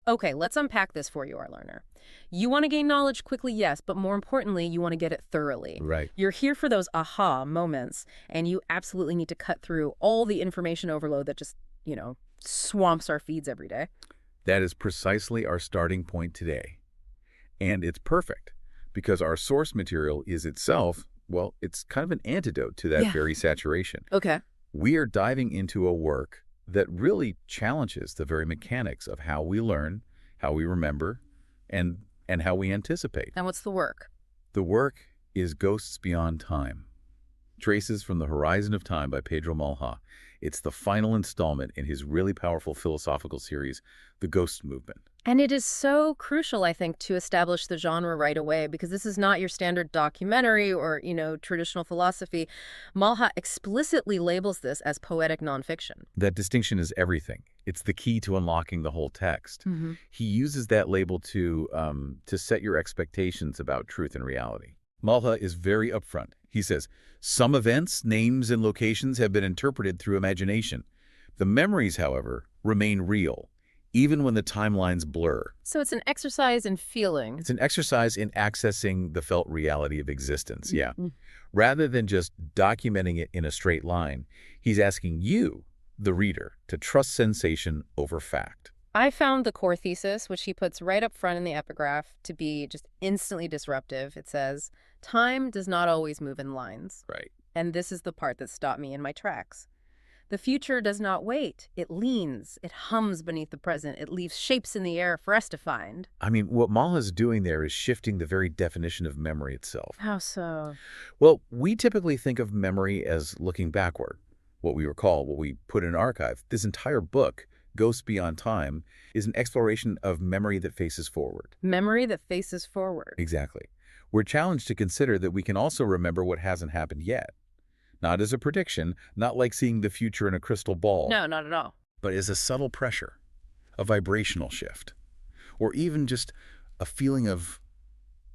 Okay, let's unpack this for you, our learner. You want to gain knowledge quickly, yes, but more importantly, you want to get it thoroughly. Right. You're here for those aha moments, and you absolutely need to cut through all the information overload that just, swamps our feeds every day. That is precisely our starting point today. And it's perfect because our source material is itself, well, it's kind of an antidote to that very saturation. Okay. We are diving into a work that really challenges the very mechanics of how we learn, how we remember, and how we anticipate. And what's the work? The work is Ghosts Beyond Time, Traces from the Horizon of Time by Pedro Malha. It's the final installment in his really powerful philosophical series, The Ghost Movement. And it is so crucial, I think, to establish the genre right away, because this is not your standard documentary or, traditional philosophy. Malha explicitly labels this as poetic nonfiction. That distinction is everything. It's the key to unlocking the whole text. He uses that label to set your expectations about truth and reality. Malha is very upfront. He says, some events, names, and locations have been interpreted through imagination. The memories, however, remain real, even when the timelines blur. So it's an exercise in feeling. It's an exercise in accessing the felt reality of existence, Rather than just documenting it in a straight line, he's asking you, the reader, to trust sensation over fact. I found the core thesis, which he puts right up front in the epigraph, to be just instantly disruptive. It says, time does not always move in lines. Right. And this is the part that stopped me in my tracks. The future does not wait. It leans. It hums beneath the present. It leaves shapes in the air for us to find. I mean, what Malha's doing there is shifting the very definition of memory itself. How so? Well, we typically think of memory as looking backward, what we recall, what we put in an archive. This entire book, Ghosts Beyond Time, is an exploration of memory that faces forward. Memory that faces forward. Exactly. We're challenged to consider that we can also remember what hasn't happened yet. Not as a prediction, not like seeing the future in a crystal ball. No, not at all. But as a subtle pressure, a vibrational shift, or even just a feeling of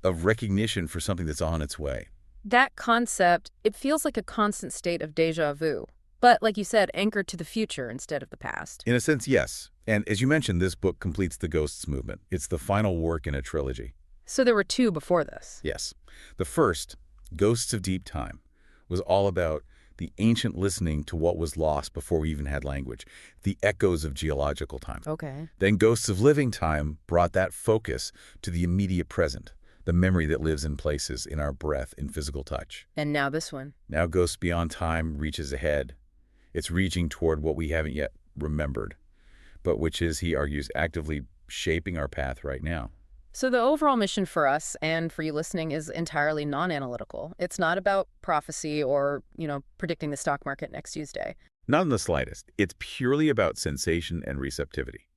recognition for something that's on its way. That concept, it feels like a constant state of déjà vu. But, like you said, anchored to the future instead of the past. In a sense, yes. And as you mentioned, this book completes the Ghosts movement. It's the final work in a trilogy. So there were two before this. Yes. The first, Ghosts of Deep Time, was all about the ancient listening to what was lost before we even had language, the echoes of geological time. Okay. Then Ghosts of Living Time brought that focus to the immediate present, the memory that lives in places, in our breath, in physical touch. And now this one. Now Ghosts Beyond Time reaches ahead. It's reaching toward what we haven't yet remembered, but which is, he argues, actively shaping our path right now. So the overall mission for us and for you listening is entirely non-analytical. It's not about prophecy or, predicting the stock market next Tuesday. Not in the slightest. It's purely about sensation and receptivity.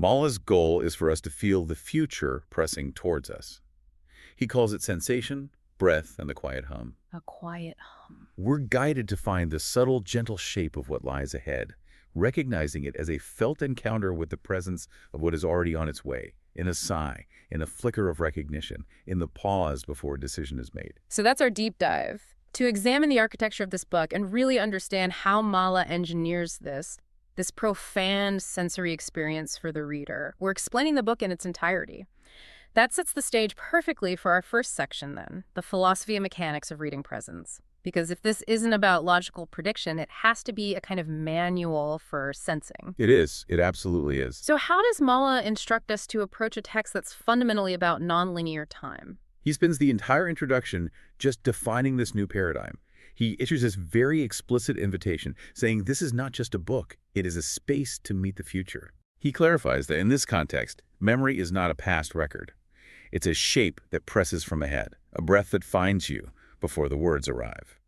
Malha's goal is for us to feel the future pressing towards us. He calls it sensation, breath, and the quiet hum. A quiet hum. We're guided to find the subtle, gentle shape of what lies ahead, recognizing it as a felt encounter with the presence of what is already on its way, in a sigh, in a flicker of recognition, in the pause before a decision is made. So that's our deep dive. To examine the architecture of this book and really understand how Malha engineers this profound sensory experience for the reader, we're explaining the book in its entirety. That sets the stage perfectly for our first section then, the philosophy and mechanics of reading presence. Because if this isn't about logical prediction, it has to be a kind of manual for sensing. It is. It absolutely is. So how does Malha instruct us to approach a text that's fundamentally about nonlinear time? He spends the entire introduction just defining this new paradigm. He issues this very explicit invitation, saying this is not just a book, it is a space to meet the future. He clarifies that in this context, memory is not a past record. It's a shape that presses from ahead, a breath that finds you before the words arrive.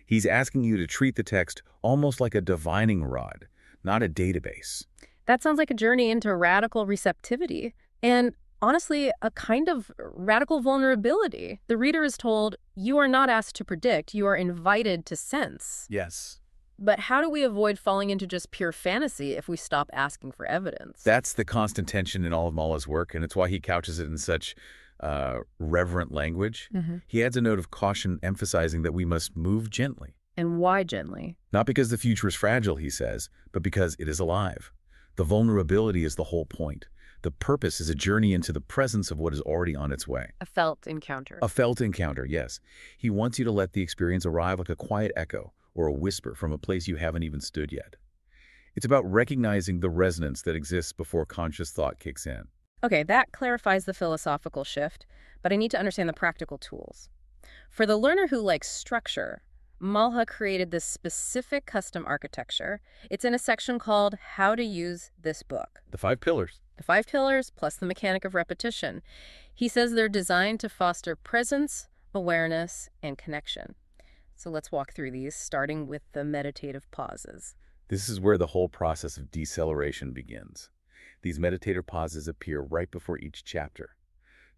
He's asking you to treat the text almost like a divining rod, not a database. That sounds like a journey into radical receptivity and, honestly, a kind of radical vulnerability. The reader is told, you are not asked to predict, you are invited to sense. Yes. But how do we avoid falling into just pure fantasy if we stop asking for evidence? That's the constant tension in all of Malha's work, and it's why he couches it in such reverent language. He adds a note of caution, emphasizing that we must move gently. And why gently? Not because the future is fragile, he says, but because it is alive. The vulnerability is the whole point. The purpose is a journey into the presence of what is already on its way. A felt encounter. A felt encounter, yes. He wants you to let the experience arrive like a quiet echo or a whisper from a place you haven't even stood yet. It's about recognizing the resonance that exists before conscious thought kicks in. Okay, that clarifies the philosophical shift, but I need to understand the practical tools. For the learner who likes structure, Malha created this specific custom architecture. It's in a section called How to Use This Book. The 5 pillars. The 5 pillars plus the mechanic of repetition. He says they're designed to foster presence, awareness, and connection. So let's walk through these, starting with the meditative pauses. This is where the whole process of deceleration begins. These meditative pauses appear right before each chapter.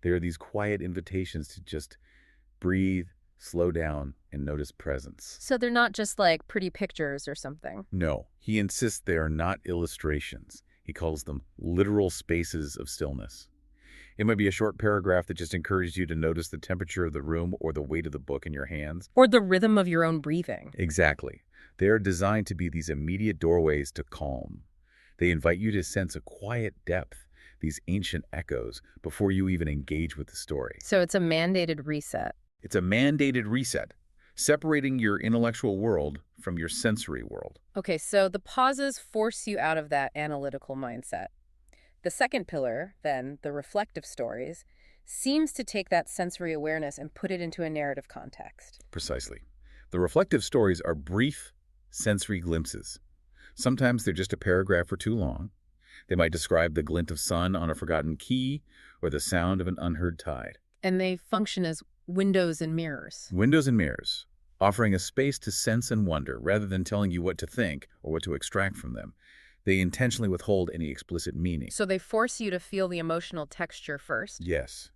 They are these quiet invitations to just breathe, slow down, and notice presence. So they're not just like pretty pictures or something. No, he insists they are not illustrations. He calls them literal spaces of stillness. It might be a short paragraph that just encourages you to notice the temperature of the room or the weight of the book in your hands. Or the rhythm of your own breathing. Exactly. They are designed to be these immediate doorways to calm. They invite you to sense a quiet depth, these ancient echoes, before you even engage with the story. So it's a mandated reset. It's a mandated reset, separating your intellectual world from your sensory world. Okay, so the pauses force you out of that analytical mindset. The second pillar, then, the reflective stories, seems to take that sensory awareness and put it into a narrative context. Precisely. The reflective stories are brief, sensory glimpses. Sometimes they're just a paragraph or two long. They might describe the glint of sun on a forgotten key or the sound of an unheard tide. And they function as windows and mirrors. Windows and mirrors, offering a space to sense and wonder rather than telling you what to think or what to extract from them. They intentionally withhold any explicit meaning. So they force you to feel the emotional texture first. Yes,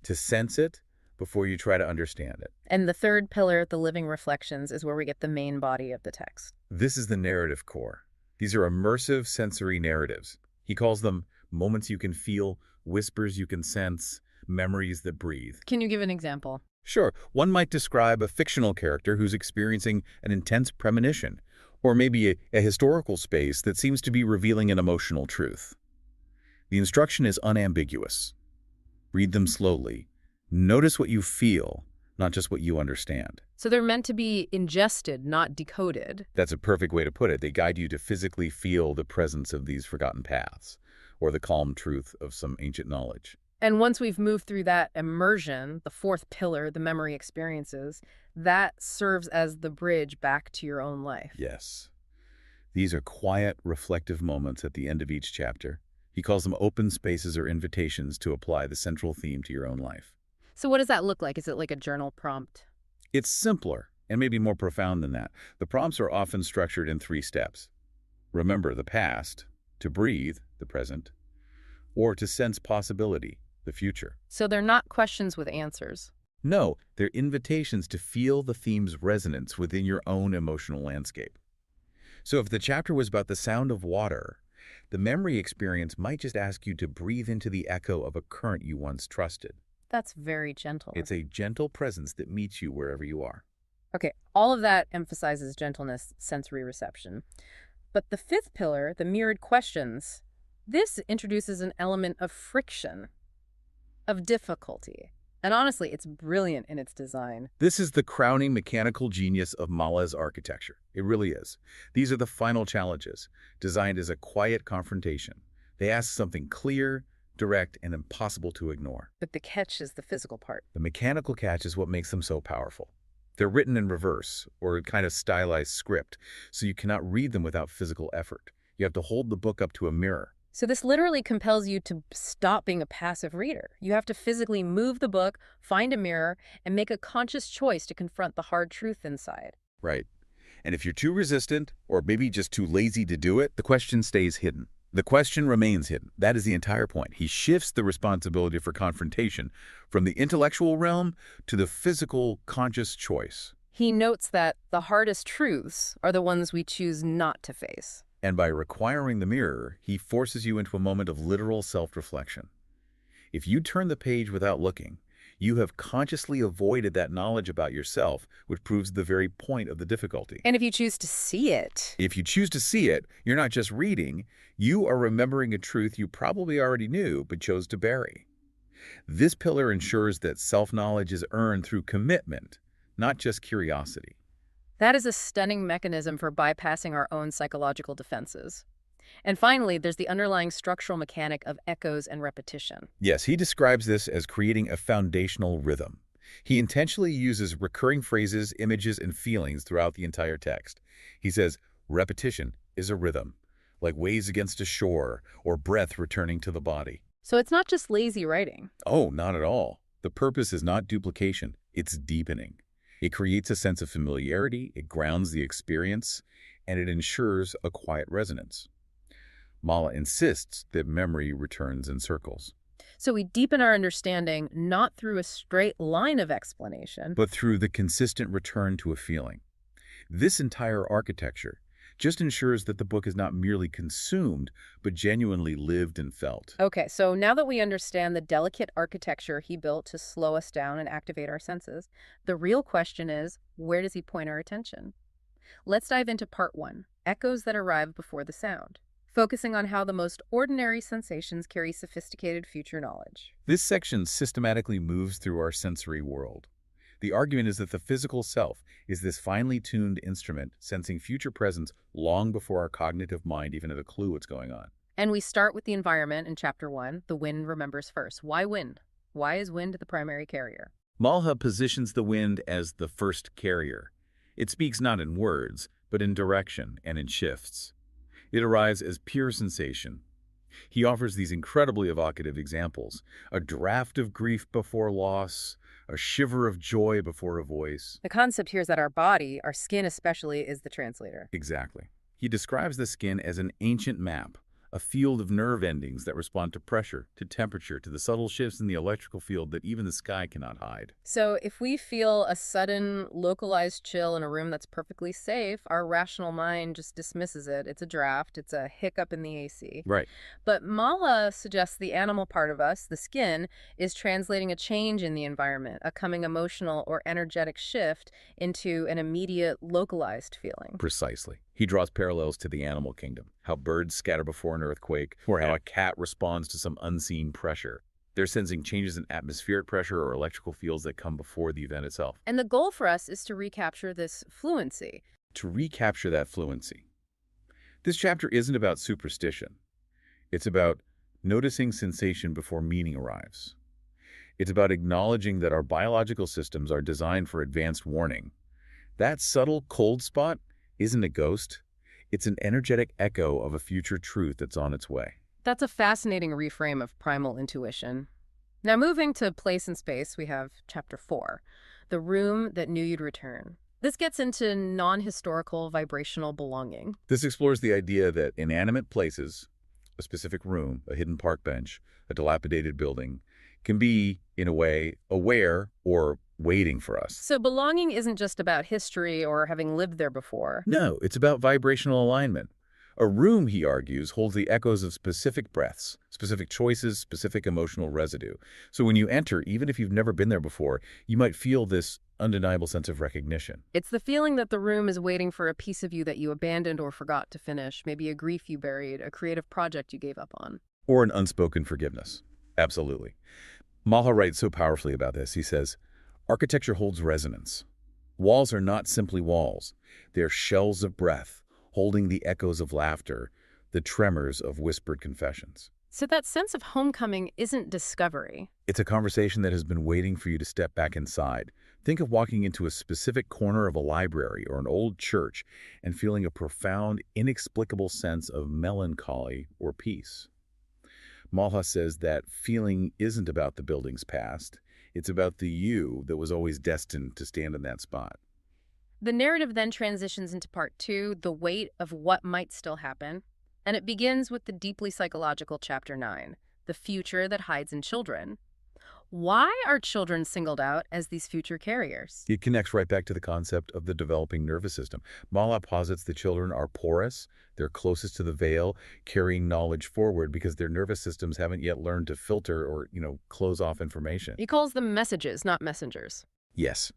to sense it before you try to understand it. And the third pillar, the living reflections, is where we get the main body of the text. This is the narrative core. These are immersive sensory narratives. He calls them moments you can feel, whispers you can sense, memories that breathe. Can you give an example? Sure, one might describe a fictional character who's experiencing an intense premonition, or maybe a historical space that seems to be revealing an emotional truth. The instruction is unambiguous. Read them slowly. Notice what you feel, not just what you understand. So they're meant to be ingested, not decoded. That's a perfect way to put it. They guide you to physically feel the presence of these forgotten paths, or the calm truth of some ancient knowledge. And once we've moved through that immersion, the fourth pillar, the memory experiences, that serves as the bridge back to your own life. Yes. These are quiet, reflective moments at the end of each chapter. He calls them open spaces or invitations to apply the central theme to your own life. So what does that look like? Is it like a journal prompt? It's simpler and maybe more profound than that. The prompts are often structured in 3 steps. Remember the past, to breathe, the present, or to sense possibility, the future. So they're not questions with answers. No, they're invitations to feel the theme's resonance within your own emotional landscape. So if the chapter was about the sound of water, the memory experience might just ask you to breathe into the echo of a current you once trusted. That's very gentle. It's a gentle presence that meets you wherever you are. Okay, all of that emphasizes gentleness, sensory reception. But the fifth pillar, the mirrored questions, this introduces an element of friction, of difficulty. And honestly, it's brilliant in its design. This is the crowning mechanical genius of Malha's architecture. It really is. These are the final challenges, designed as a quiet confrontation. They ask something clear, direct, and impossible to ignore. But the catch is the physical part. The mechanical catch is what makes them so powerful. They're written in reverse, or a kind of stylized script, so you cannot read them without physical effort. You have to hold the book up to a mirror. So this literally compels you to stop being a passive reader. You have to physically move the book, find a mirror, and make a conscious choice to confront the hard truth inside. Right. And if you're too resistant, or maybe just too lazy to do it, the question stays hidden. The question remains hidden. That is the entire point. He shifts the responsibility for confrontation from the intellectual realm to the physical, conscious choice. He notes that the hardest truths are the ones we choose not to face. And by requiring the mirror, he forces you into a moment of literal self-reflection. If you turn the page without looking, You have consciously avoided that knowledge about yourself, which proves the very point of the difficulty. And if you choose to see it, If you choose to see it, you're not just reading, you are remembering a truth you probably already knew but chose to bury. This pillar ensures that self-knowledge is earned through commitment, not just curiosity. that is a stunning mechanism for bypassing our own psychological defenses. And finally, there's the underlying structural mechanic of echoes and repetition. Yes, he describes this as creating a foundational rhythm. He intentionally uses recurring phrases, images, and feelings throughout the entire text. He says, repetition is a rhythm, like waves against a shore or breath returning to the body. So it's not just lazy writing. Oh, not at all. The purpose is not duplication, it's deepening. It creates a sense of familiarity, it grounds the experience, and it ensures a quiet resonance. Mala insists that memory returns in circles, So we deepen our understanding not through a straight line of explanation. but through the consistent return to a feeling. This entire architecture just ensures that the book is not merely consumed, but genuinely lived and felt. Okay, so now that we understand the delicate architecture he built to slow us down and activate our senses, the real question is, where does he point our attention? Let's dive into part one, echoes that arrive before the sound, focusing on how the most ordinary sensations carry sophisticated future knowledge. This section systematically moves through our sensory world. The argument is that the physical self is this finely tuned instrument sensing future presence long before our cognitive mind even has a clue what's going on. And we start with the environment in chapter one, the wind remembers first. Why wind? Why is wind the primary carrier? Malha positions the wind as the first carrier. It speaks not in words, but in direction and in shifts. It arrives as pure sensation. He offers these incredibly evocative examples: a draft of grief before loss, a shiver of joy before a voice. The concept here is that our body, our skin especially, is the translator. Exactly. He describes the skin as an ancient map, a field of nerve endings that respond to pressure, to temperature, to the subtle shifts in the electrical field that even the sky cannot hide. So if we feel a sudden localized chill in a room that's perfectly safe, our rational mind just dismisses it. It's a draft, it's a hiccup in the AC. Right. But Mala suggests the animal part of us, the skin, is translating a change in the environment, a coming emotional or energetic shift into an immediate localized feeling. Precisely. He draws parallels to the animal kingdom, how birds scatter before an earthquake, or how a cat responds to some unseen pressure. They're sensing changes in atmospheric pressure or electrical fields that come before the event itself. And the goal for us is to recapture this fluency. To recapture that fluency. This chapter isn't about superstition. It's about noticing sensation before meaning arrives. It's about acknowledging that our biological systems are designed for advanced warning. That subtle cold spot isn't a ghost. It's an energetic echo of a future truth that's on its way. That's a fascinating reframe of primal intuition. Now moving to place and space, we have chapter 4, the room that knew you'd return. This gets into non-historical vibrational belonging. This explores the idea that inanimate places, a specific room, a hidden park bench, a dilapidated building, can be, in a way, aware or waiting for us. So belonging isn't just about history or having lived there before. No, it's about vibrational alignment. A room, he argues, holds the echoes of specific breaths, specific choices, specific emotional residue. So when you enter, even if you've never been there before, you might feel this undeniable sense of recognition. It's the feeling that the room is waiting for a piece of you that you abandoned or forgot to finish, maybe a grief you buried, a creative project you gave up on. Or an unspoken forgiveness. Absolutely. Malha writes so powerfully about this. He says, architecture holds resonance. Walls are not simply walls. They're shells of breath, holding the echoes of laughter, the tremors of whispered confessions. So that sense of homecoming isn't discovery. It's a conversation that has been waiting for you to step back inside. Think of walking into a specific corner of a library or an old church and feeling a profound, inexplicable sense of melancholy or peace. Malha says that feeling isn't about the building's past. It's about the you that was always destined to stand in that spot. The narrative then transitions into part 2, the weight of what might still happen. And it begins with the deeply psychological chapter 9, the future that hides in children. Why are children singled out as these future carriers? It connects right back to the concept of the developing nervous system. Mala posits the children are porous, they're closest to the veil, carrying knowledge forward because their nervous systems haven't yet learned to filter or, close off information. He calls them messages, not messengers. Yes,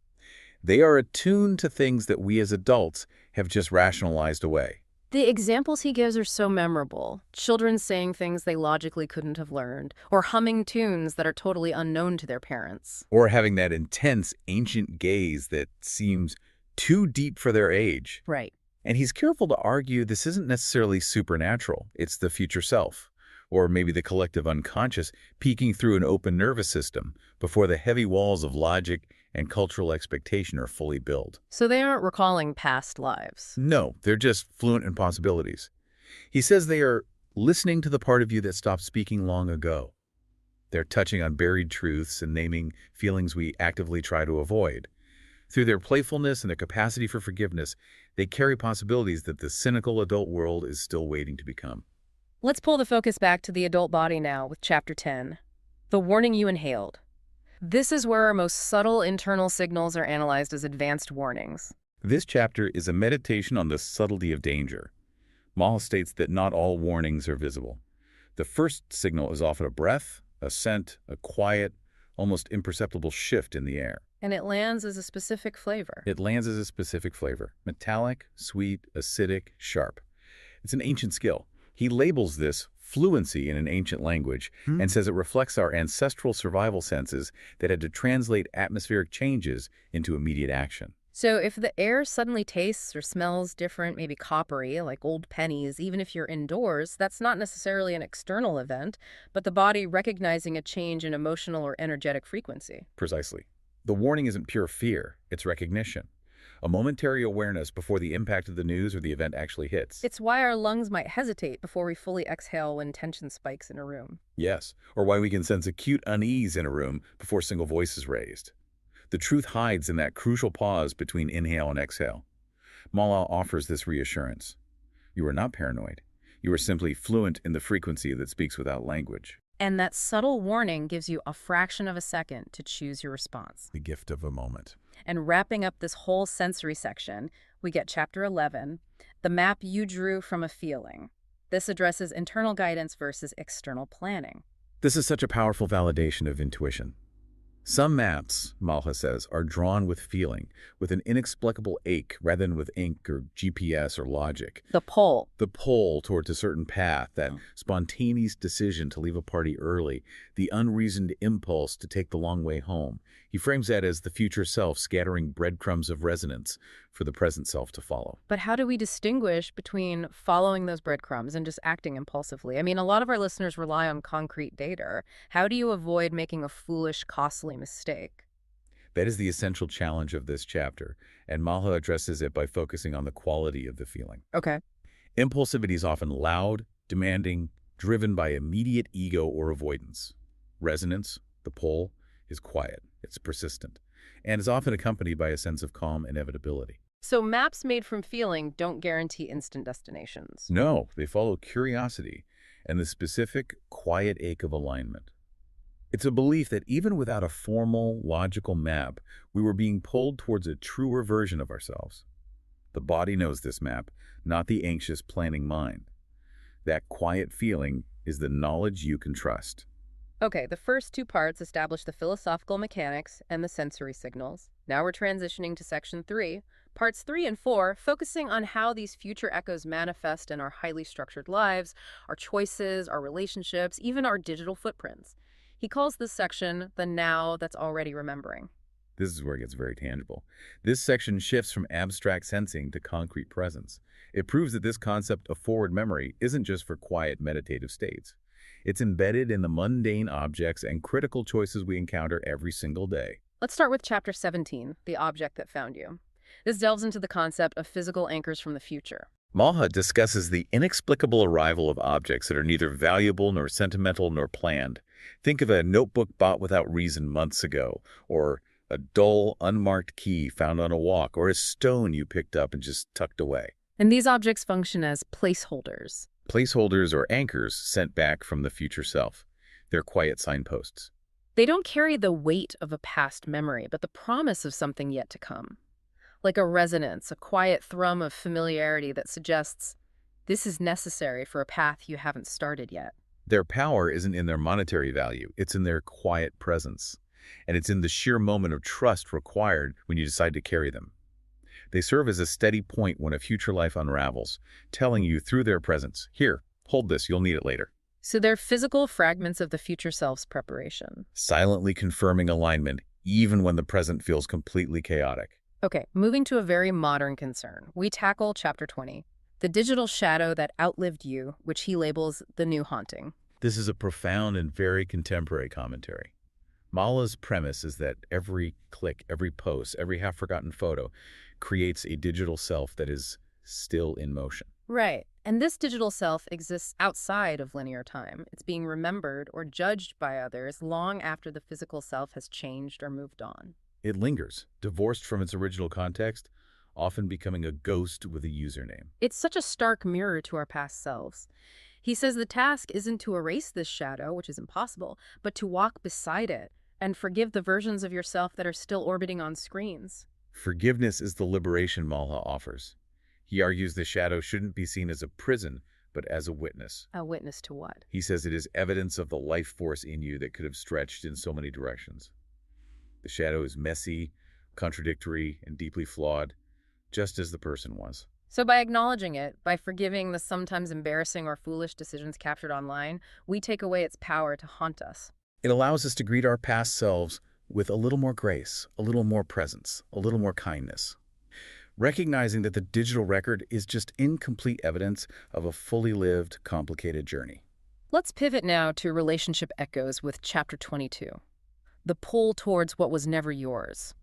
they are attuned to things that we as adults have just rationalized away. The examples he gives are so memorable. Children saying things they logically couldn't have learned, or humming tunes that are totally unknown to their parents. Or having that intense, ancient gaze that seems too deep for their age. Right. And he's careful to argue this isn't necessarily supernatural. It's the future self, or maybe the collective unconscious, peeking through an open nervous system before the heavy walls of logic and cultural expectation are fully built. So they aren't recalling past lives. No, they're just fluent in possibilities. He says they are listening to the part of you that stopped speaking long ago. They're touching on buried truths and naming feelings we actively try to avoid. Through their playfulness and their capacity for forgiveness, they carry possibilities that the cynical adult world is still waiting to become. Let's pull the focus back to the adult body now with Chapter 10, The Warning You Inhaled. This is where our most subtle internal signals are analyzed as advanced warnings. This chapter is a meditation on the subtlety of danger. Mala states that not all warnings are visible. The first signal is often a breath, a scent, a quiet, almost imperceptible shift in the air. And it lands as a specific flavor. It lands as a specific flavor: metallic, sweet, acidic, sharp. It's an ancient skill. He labels this fluency in an ancient language and says it reflects our ancestral survival senses that had to translate atmospheric changes into immediate action. So if the air suddenly tastes or smells different, maybe coppery, like old pennies, even if you're indoors, that's not necessarily an external event, but the body recognizing a change in emotional or energetic frequency. Precisely. The warning isn't pure fear, it's recognition. A momentary awareness before the impact of the news or the event actually hits. It's why our lungs might hesitate before we fully exhale when tension spikes in a room. Yes, or why we can sense acute unease in a room before a single voice is raised. The truth hides in that crucial pause between inhale and exhale. Mala offers this reassurance. You are not paranoid. You are simply fluent in the frequency that speaks without language. And that subtle warning gives you a fraction of a second to choose your response. The gift of a moment. And wrapping up this whole sensory section, we get Chapter 11, The Map You Drew from a Feeling. This addresses internal guidance versus external planning. This is such a powerful validation of intuition. Some maps, Malha says, are drawn with feeling, with an inexplicable ache rather than with ink or GPS or logic. The pull. The pull towards a certain path, that spontaneous decision to leave a party early, the unreasoned impulse to take the long way home. He frames that as the future self scattering breadcrumbs of resonance for the present self to follow. But how do we distinguish between following those breadcrumbs and just acting impulsively? I mean, a lot of our listeners rely on concrete data. How do you avoid making a foolish, costly mistake? That is the essential challenge of this chapter, and Malha addresses it by focusing on the quality of the feeling. Okay. Impulsivity is often loud, demanding, driven by immediate ego or avoidance. Resonance, the pull, is quiet, it's persistent, and is often accompanied by a sense of calm inevitability. So maps made from feeling don't guarantee instant destinations. No, they follow curiosity and the specific, quiet ache of alignment. It's a belief that even without a formal, logical map, we were being pulled towards a truer version of ourselves. The body knows this map, not the anxious, planning mind. That quiet feeling is the knowledge you can trust. Okay, the first two parts establish the philosophical mechanics and the sensory signals. Now we're transitioning to Section 3, Parts 3 and 4, focusing on how these future echoes manifest in our highly structured lives, our choices, our relationships, even our digital footprints. He calls this section the now that's already remembering. This is where it gets very tangible. This section shifts from abstract sensing to concrete presence. It proves that this concept of forward memory isn't just for quiet meditative states. It's embedded in the mundane objects and critical choices we encounter every single day. Let's start with Chapter 17, The Object That Found You. This delves into the concept of physical anchors from the future. Malha discusses the inexplicable arrival of objects that are neither valuable nor sentimental nor planned. Think of a notebook bought without reason months ago, or a dull, unmarked key found on a walk, or a stone you picked up and just tucked away. And these objects function as placeholders. Placeholders or anchors sent back from the future self. They're quiet signposts. They don't carry the weight of a past memory, but the promise of something yet to come. Like a resonance, a quiet thrum of familiarity that suggests this is necessary for a path you haven't started yet. Their power isn't in their monetary value, it's in their quiet presence. And it's in the sheer moment of trust required when you decide to carry them. They serve as a steady point when a future life unravels, telling you through their presence, here, hold this, you'll need it later. So they're physical fragments of the future self's preparation. Silently confirming alignment, even when the present feels completely chaotic. Okay, moving to a very modern concern. We tackle Chapter 20, the digital shadow that outlived you, which he labels the new haunting. This is a profound and very contemporary commentary. Mala's premise is that every click, every post, every half-forgotten photo creates a digital self that is still in motion. Right. And this digital self exists outside of linear time. It's being remembered or judged by others long after the physical self has changed or moved on. It lingers, divorced from its original context, often becoming a ghost with a username. It's such a stark mirror to our past selves. He says the task isn't to erase this shadow, which is impossible, but to walk beside it and forgive the versions of yourself that are still orbiting on screens. Forgiveness is the liberation Mala offers. He argues the shadow shouldn't be seen as a prison, but as a witness. A witness to what? He says it is evidence of the life force in you that could have stretched in so many directions. The shadow is messy, contradictory, and deeply flawed, just as the person was. So by acknowledging it, by forgiving the sometimes embarrassing or foolish decisions captured online, we take away its power to haunt us. It allows us to greet our past selves with a little more grace, a little more presence, a little more kindness. Recognizing that the digital record is just incomplete evidence of a fully lived, complicated journey. Let's pivot now to relationship echoes with Chapter 22, the pull towards what was never yours.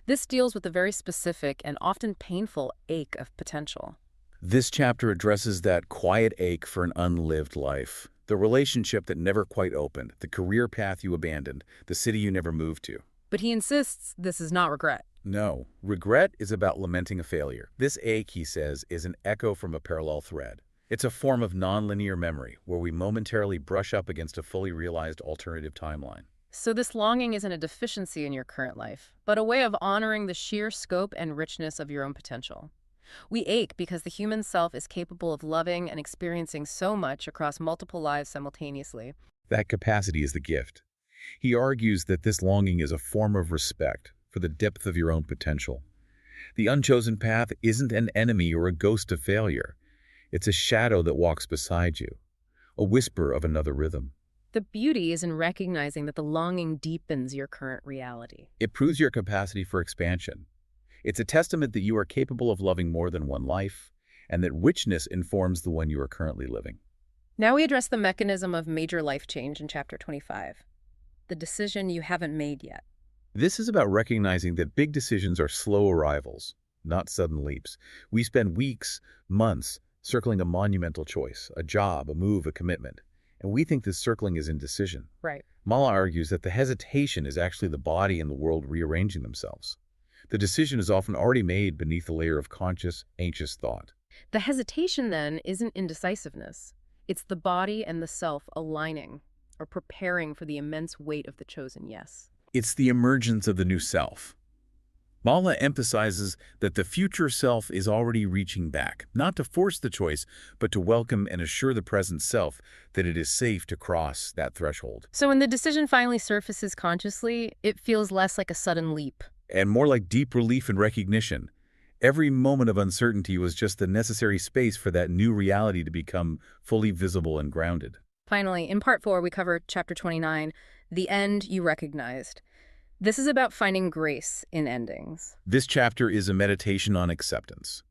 This deals with a very specific and often painful ache of potential. This chapter addresses that quiet ache for an unlived life, the relationship that never quite opened, the career path you abandoned, the city you never moved to. But he insists this is not regret. No, regret is about lamenting a failure. This ache, he says, is an echo from a parallel thread. It's a form of nonlinear memory where we momentarily brush up against a fully realized alternative timeline. So this longing isn't a deficiency in your current life, but a way of honoring the sheer scope and richness of your own potential. We ache because the human self is capable of loving and experiencing so much across multiple lives simultaneously. That capacity is the gift. He argues that this longing is a form of respect for the depth of your own potential. The unchosen path isn't an enemy or a ghost of failure. It's a shadow that walks beside you, a whisper of another rhythm. The beauty is in recognizing that the longing deepens your current reality. It proves your capacity for expansion. It's a testament that you are capable of loving more than one life, and that richness informs the one you are currently living. Now we address the mechanism of major life change in Chapter 25, the decision you haven't made yet. This is about recognizing that big decisions are slow arrivals, not sudden leaps. We spend weeks, months, circling a monumental choice, a job, a move, a commitment. And we think this circling is indecision. Right. Mala argues that the hesitation is actually the body and the world rearranging themselves. The decision is often already made beneath a layer of conscious, anxious thought. The hesitation, then, isn't indecisiveness. It's the body and the self aligning or preparing for the immense weight of the chosen yes. It's the emergence of the new self. Mala emphasizes that the future self is already reaching back, not to force the choice, but to welcome and assure the present self that it is safe to cross that threshold. So when the decision finally surfaces consciously, it feels less like a sudden leap. And more like deep relief and recognition. Every moment of uncertainty was just the necessary space for that new reality to become fully visible and grounded. Finally, in Part 4, we cover Chapter 29, the end you recognized. This is about finding grace in endings. This chapter is a meditation on acceptance.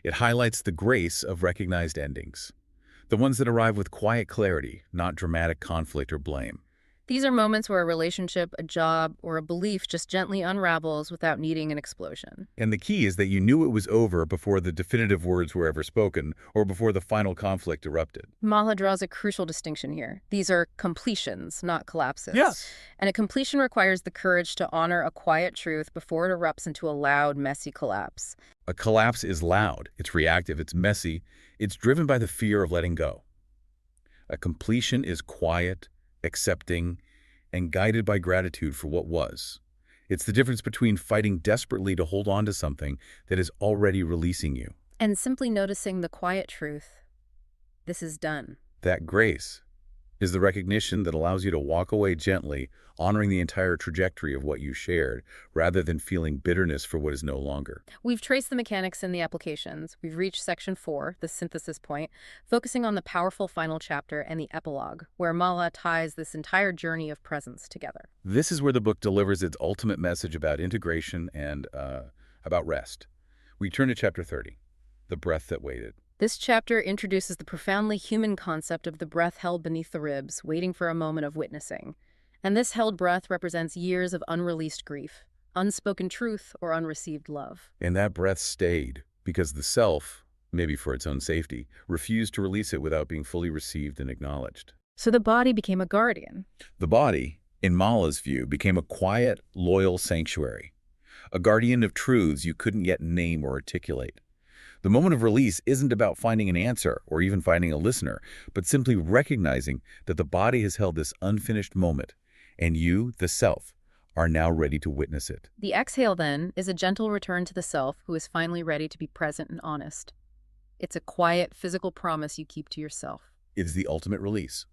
It highlights the grace of recognized endings, the ones that arrive with quiet clarity, not dramatic conflict or blame. These are moments where a relationship, a job, or a belief just gently unravels without needing an explosion. And the key is that you knew it was over before the definitive words were ever spoken or before the final conflict erupted. Mala draws a crucial distinction here. These are completions, not collapses. Yes. And a completion requires the courage to honor a quiet truth before it erupts into a loud, messy collapse. A collapse is loud, it's reactive, it's messy, it's driven by the fear of letting go. A completion is quiet, accepting, and guided by gratitude for what was. It's the difference between fighting desperately to hold on to something that is already releasing you. And simply noticing the quiet truth. This is done. That grace is the recognition that allows you to walk away gently, honoring the entire trajectory of what you shared, rather than feeling bitterness for what is no longer. We've traced the mechanics and the applications. We've reached section 4, the synthesis point, focusing on the powerful final chapter and the epilogue, where Mala ties this entire journey of presence together. This is where the book delivers its ultimate message about integration and about rest. We turn to chapter 30, The Breath That Waited. This chapter introduces the profoundly human concept of the breath held beneath the ribs, waiting for a moment of witnessing. And this held breath represents years of unreleased grief, unspoken truth, or unreceived love. And that breath stayed because the self, maybe for its own safety, refused to release it without being fully received and acknowledged. So the body became a guardian. The body, in Mala's view, became a quiet, loyal sanctuary, a guardian of truths you couldn't yet name or articulate. The moment of release isn't about finding an answer or even finding a listener, but simply recognizing that the body has held this unfinished moment, and you, the self, are now ready to witness it. The exhale, then, is a gentle return to the self who is finally ready to be present and honest. It's a quiet, physical promise you keep to yourself. It is the ultimate release.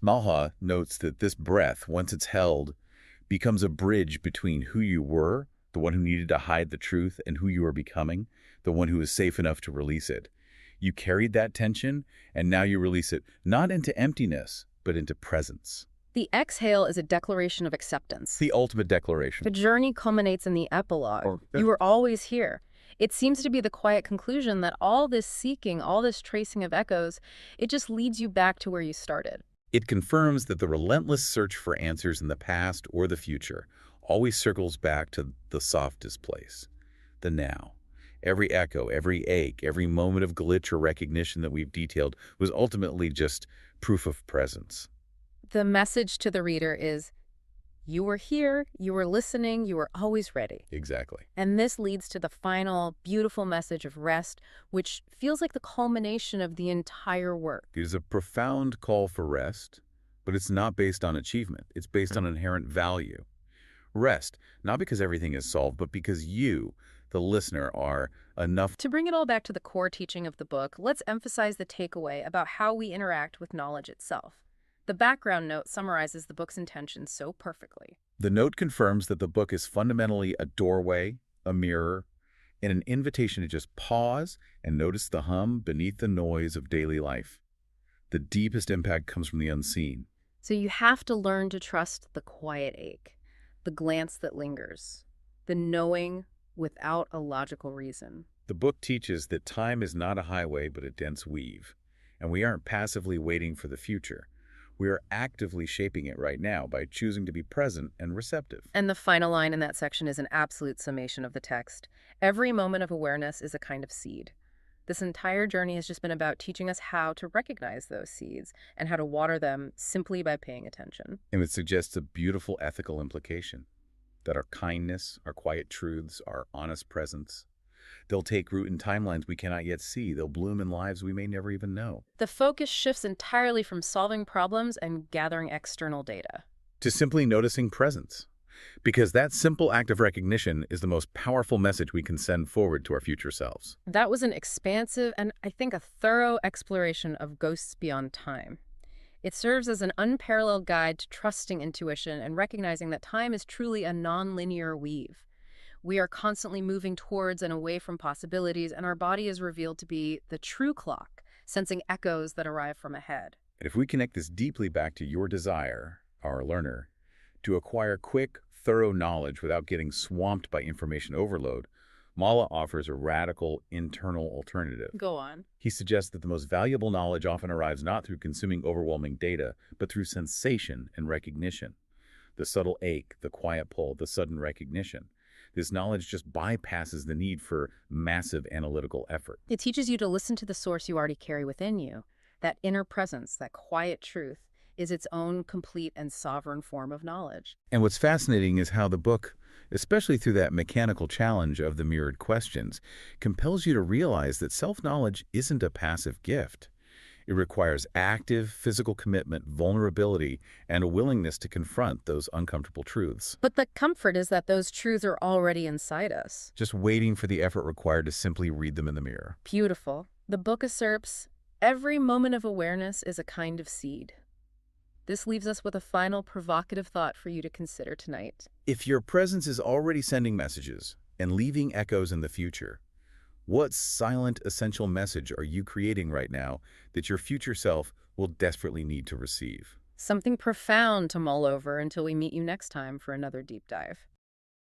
Malha notes that this breath, once it's held, becomes a bridge between who you were, the one who needed to hide the truth, and who you are becoming, the one who is safe enough to release it. You carried that tension, and now you release it, not into emptiness, but into presence. The exhale is a declaration of acceptance. The ultimate declaration. The journey culminates in the epilogue. You were always here. It seems to be the quiet conclusion that all this seeking, all this tracing of echoes, it just leads you back to where you started. It confirms that the relentless search for answers in the past or the future always circles back to the softest place, the now. Every echo, every ache, every moment of glitch or recognition that we've detailed was ultimately just proof of presence. The message to the reader is, you were here, you were listening, you were always ready. Exactly. And this leads to the final, beautiful message of rest, which feels like the culmination of the entire work. It is a profound call for rest, but it's not based on achievement. It's based on inherent value. Rest, not because everything is solved, but because you, the listener, are enough. To bring it all back to the core teaching of the book, let's emphasize the takeaway about how we interact with knowledge itself. The background note summarizes the book's intention so perfectly. The note confirms that the book is fundamentally a doorway, a mirror, and an invitation to just pause and notice the hum beneath the noise of daily life. The deepest impact comes from the unseen. So you have to learn to trust the quiet ache, the glance that lingers, the knowing without a logical reason. The book teaches that time is not a highway but a dense weave, and we aren't passively waiting for the future. We are actively shaping it right now by choosing to be present and receptive. And the final line in that section is an absolute summation of the text. Every moment of awareness is a kind of seed. This entire journey has just been about teaching us how to recognize those seeds and how to water them simply by paying attention. And it suggests a beautiful ethical implication, that our kindness, our quiet truths, our honest presence, they'll take root in timelines we cannot yet see. They'll bloom in lives we may never even know. The focus shifts entirely from solving problems and gathering external data To simply noticing presence. Because that simple act of recognition is the most powerful message we can send forward to our future selves. That was an expansive and, I think, a thorough exploration of ghosts beyond time. It serves as an unparalleled guide to trusting intuition and recognizing that time is truly a non-linear weave. We are constantly moving towards and away from possibilities, and our body is revealed to be the true clock, sensing echoes that arrive from ahead. And if we connect this deeply back to your desire, our learner, to acquire quick, thorough knowledge without getting swamped by information overload, Mala offers a radical internal alternative. Go on. He suggests that the most valuable knowledge often arrives not through consuming overwhelming data, but through sensation and recognition. The subtle ache, the quiet pull, the sudden recognition. This knowledge just bypasses the need for massive analytical effort. It teaches you to listen to the source you already carry within you. That inner presence, that quiet truth, is its own complete and sovereign form of knowledge. And what's fascinating is how the book, especially through that mechanical challenge of the mirrored questions, compels you to realize that self-knowledge isn't a passive gift. It requires active physical commitment, vulnerability, and a willingness to confront those uncomfortable truths. But the comfort is that those truths are already inside us. Just waiting for the effort required to simply read them in the mirror. Beautiful. The book asserts, every moment of awareness is a kind of seed. This leaves us with a final provocative thought for you to consider tonight. If your presence is already sending messages and leaving echoes in the future, what silent, essential message are you creating right now that your future self will desperately need to receive? Something profound to mull over until we meet you next time for another deep dive.